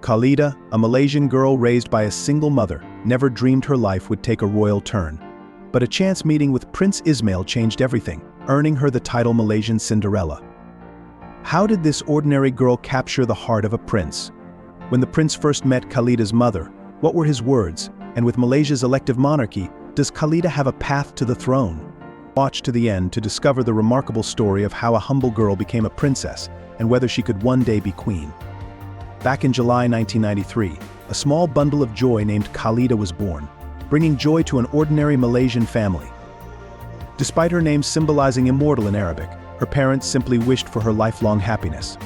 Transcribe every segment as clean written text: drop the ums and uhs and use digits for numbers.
Khaleeda, a Malaysian girl raised by a single mother, never dreamed her life would take a royal turn. But a chance meeting with Prince Ismail changed everything, earning her the title Malaysian Cinderella. How did this ordinary girl capture the heart of a prince? When the prince first met Khaleeda's mother, what were his words? And with Malaysia's elective monarchy, does Khaleeda have a path to the throne? Watch to the end to discover the remarkable story of how a humble girl became a princess and whether she could one day be queen. Back in July 1993, a small bundle of joy named Khaleeda was born, bringing joy to an ordinary Malaysian family. Despite her name symbolizing immortal in Arabic, her parents simply wished for her lifelong happiness.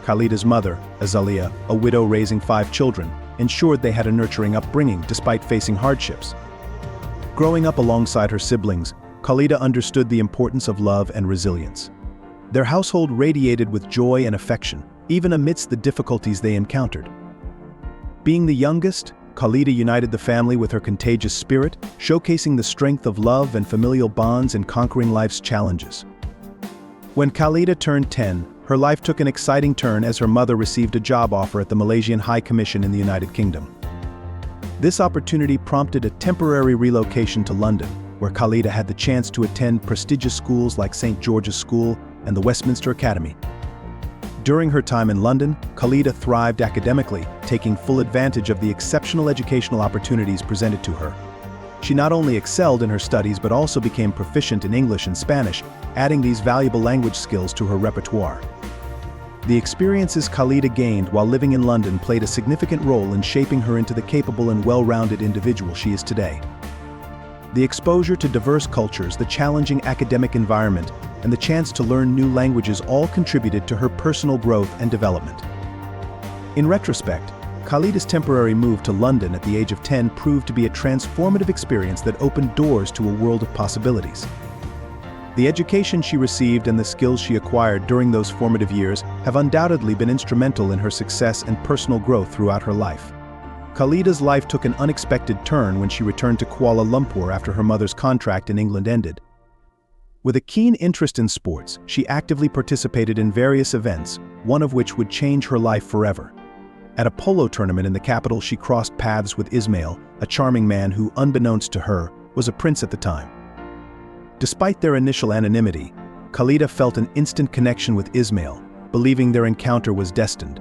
Khaleeda's mother, Azalea, a widow raising 5 children, ensured they had a nurturing upbringing despite facing hardships. Growing up alongside her siblings, Khaleeda understood the importance of love and resilience. Their household radiated with joy and affection, even amidst the difficulties they encountered. Being the youngest, Khaleeda united the family with her contagious spirit, showcasing the strength of love and familial bonds in conquering life's challenges. When Khaleeda turned 10, her life took an exciting turn as her mother received a job offer at the Malaysian High Commission in the United Kingdom. This opportunity prompted a temporary relocation to London, where Khaleeda had the chance to attend prestigious schools like St. George's School and the Westminster Academy. During her time in London, Khaleeda thrived academically, taking full advantage of the exceptional educational opportunities presented to her. She not only excelled in her studies but also became proficient in English and Spanish, adding these valuable language skills to her repertoire. The experiences Khaleeda gained while living in London played a significant role in shaping her into the capable and well-rounded individual she is today. The exposure to diverse cultures, the challenging academic environment, and the chance to learn new languages all contributed to her personal growth and development. In retrospect, Khaleeda's temporary move to London at the age of 10 proved to be a transformative experience that opened doors to a world of possibilities. The education she received and the skills she acquired during those formative years have undoubtedly been instrumental in her success and personal growth throughout her life. Khaleeda's life took an unexpected turn when she returned to Kuala Lumpur after her mother's contract in England ended. With a keen interest in sports, she actively participated in various events, one of which would change her life forever. At a polo tournament in the capital, she crossed paths with Ismail, a charming man who, unbeknownst to her, was a prince at the time. Despite their initial anonymity, Khaleeda felt an instant connection with Ismail, believing their encounter was destined.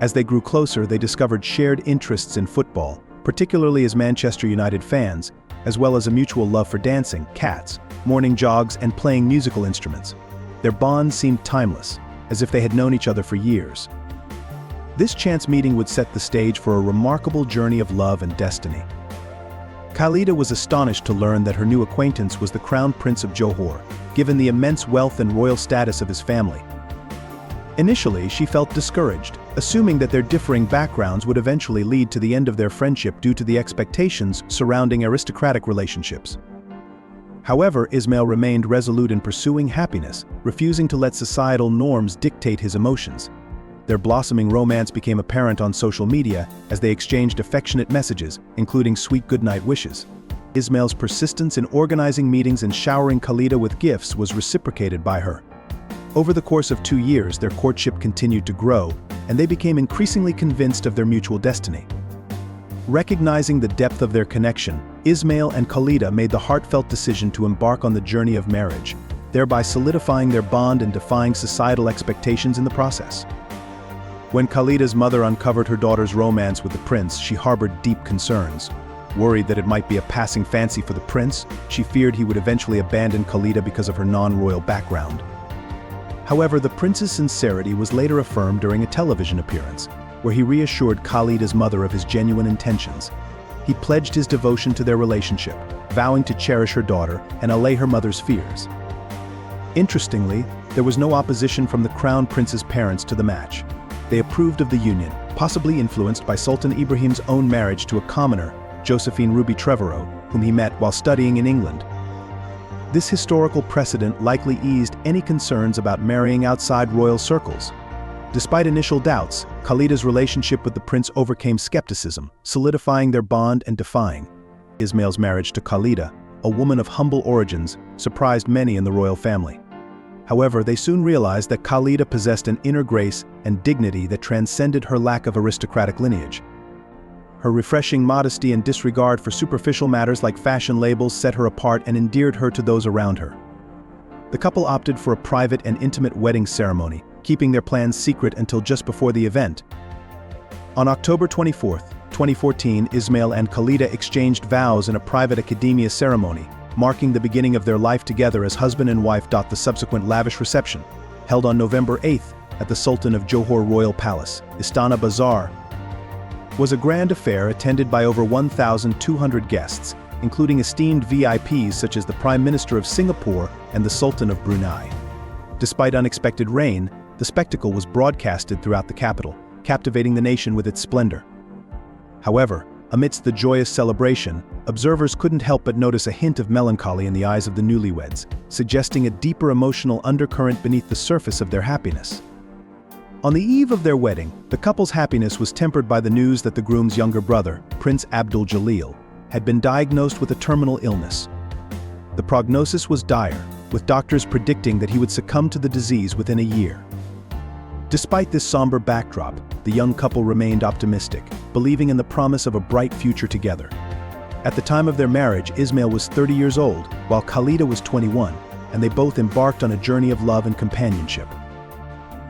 As they grew closer, they discovered shared interests in football, particularly as Manchester United fans, as well as a mutual love for dancing, cats, morning jogs, and playing musical instruments. Their bond seemed timeless, as if they had known each other for years. This chance meeting would set the stage for a remarkable journey of love and destiny. Khaleeda was astonished to learn that her new acquaintance was the Crown Prince of Johor, given the immense wealth and royal status of his family. Initially, she felt discouraged, assuming that their differing backgrounds would eventually lead to the end of their friendship due to the expectations surrounding aristocratic relationships. However, Ismail remained resolute in pursuing happiness, refusing to let societal norms dictate his emotions. Their blossoming romance became apparent on social media as they exchanged affectionate messages, including sweet goodnight wishes. Ismail's persistence in organizing meetings and showering Khaleeda with gifts was reciprocated by her. Over the course of 2 years, their courtship continued to grow, and they became increasingly convinced of their mutual destiny. Recognizing the depth of their connection, Ismail and Khaleeda made the heartfelt decision to embark on the journey of marriage, thereby solidifying their bond and defying societal expectations in the process. When Khaleeda's mother uncovered her daughter's romance with the prince, she harbored deep concerns. Worried that it might be a passing fancy for the prince, she feared he would eventually abandon Khaleeda because of her non-royal background. However, the prince's sincerity was later affirmed during a television appearance, where he reassured Khaleeda's mother of his genuine intentions. He pledged his devotion to their relationship, vowing to cherish her daughter and allay her mother's fears. Interestingly, there was no opposition from the Crown Prince's parents to the match. They approved of the union, possibly influenced by Sultan Ibrahim's own marriage to a commoner, Josephine Ruby Trevorrow, whom he met while studying in England. This historical precedent likely eased any concerns about marrying outside royal circles. Despite initial doubts, Khaleeda's relationship with the prince overcame skepticism, solidifying their bond and defying. Ismail's marriage to Khaleeda, a woman of humble origins, surprised many in the royal family. However, they soon realized that Khaleeda possessed an inner grace and dignity that transcended her lack of aristocratic lineage. Her refreshing modesty and disregard for superficial matters like fashion labels set her apart and endeared her to those around her. The couple opted for a private and intimate wedding ceremony, keeping their plans secret until just before the event. On October 24, 2014, Ismail and Khaleeda exchanged vows in a private academia ceremony, marking the beginning of their life together as husband and wife. The subsequent lavish reception, held on November 8 at the Sultan of Johor Royal Palace, Istana Bazaar, was a grand affair attended by over 1,200 guests, including esteemed VIPs such as the Prime Minister of Singapore and the Sultan of Brunei. Despite unexpected rain, the spectacle was broadcasted throughout the capital, captivating the nation with its splendor. However, amidst the joyous celebration, observers couldn't help but notice a hint of melancholy in the eyes of the newlyweds, suggesting a deeper emotional undercurrent beneath the surface of their happiness. On the eve of their wedding, the couple's happiness was tempered by the news that the groom's younger brother, Prince Abdul Jalil, had been diagnosed with a terminal illness. The prognosis was dire, with doctors predicting that he would succumb to the disease within a year. Despite this somber backdrop, the young couple remained optimistic, believing in the promise of a bright future together. At the time of their marriage, Ismail was 30 years old, while Khaleeda was 21, and they both embarked on a journey of love and companionship.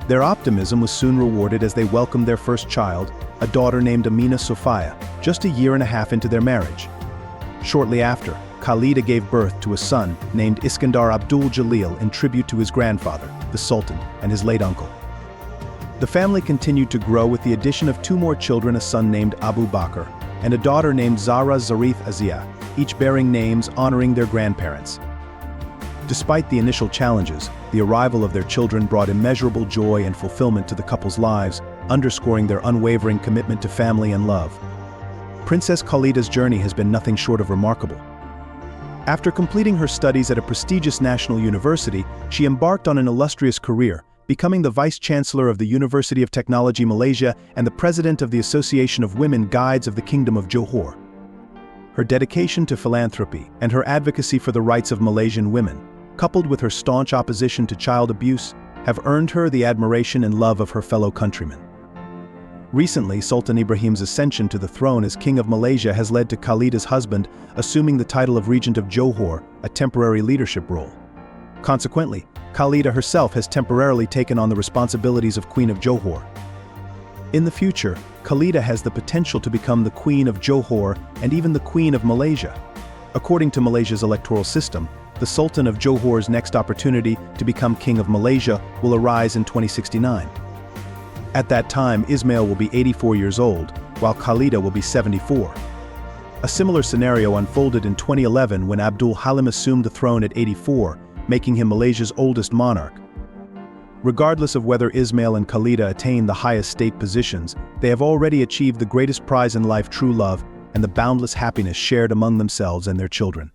Their optimism was soon rewarded as they welcomed their first child, a daughter named Amina Sophia, just a year and a half into their marriage. Shortly after, Khaleeda gave birth to a son named Iskandar Abdul Jalil in tribute to his grandfather, the Sultan, and his late uncle. The family continued to grow with the addition of 2 more children, a son named Abu Bakr, and a daughter named Zahra Zarif Azia, each bearing names honoring their grandparents. Despite the initial challenges, the arrival of their children brought immeasurable joy and fulfillment to the couple's lives, underscoring their unwavering commitment to family and love. Princess Khaleeda's journey has been nothing short of remarkable. After completing her studies at a prestigious national university, she embarked on an illustrious career, becoming the Vice-Chancellor of the University of Technology Malaysia and the President of the Association of Women Guides of the Kingdom of Johor. Her dedication to philanthropy and her advocacy for the rights of Malaysian women, coupled with her staunch opposition to child abuse, have earned her the admiration and love of her fellow countrymen. Recently, Sultan Ibrahim's ascension to the throne as King of Malaysia has led to Khaleeda's husband assuming the title of Regent of Johor, a temporary leadership role. Consequently, Khaleeda herself has temporarily taken on the responsibilities of Queen of Johor. In the future, Khaleeda has the potential to become the Queen of Johor and even the Queen of Malaysia. According to Malaysia's electoral system, the Sultan of Johor's next opportunity to become King of Malaysia will arise in 2069. At that time, Ismail will be 84 years old, while Khaleeda will be 74. A similar scenario unfolded in 2011 when Abdul Halim assumed the throne at 84, making him Malaysia's oldest monarch. Regardless of whether Ismail and Khaleeda attain the highest state positions, they have already achieved the greatest prize in life, true love, and the boundless happiness shared among themselves and their children.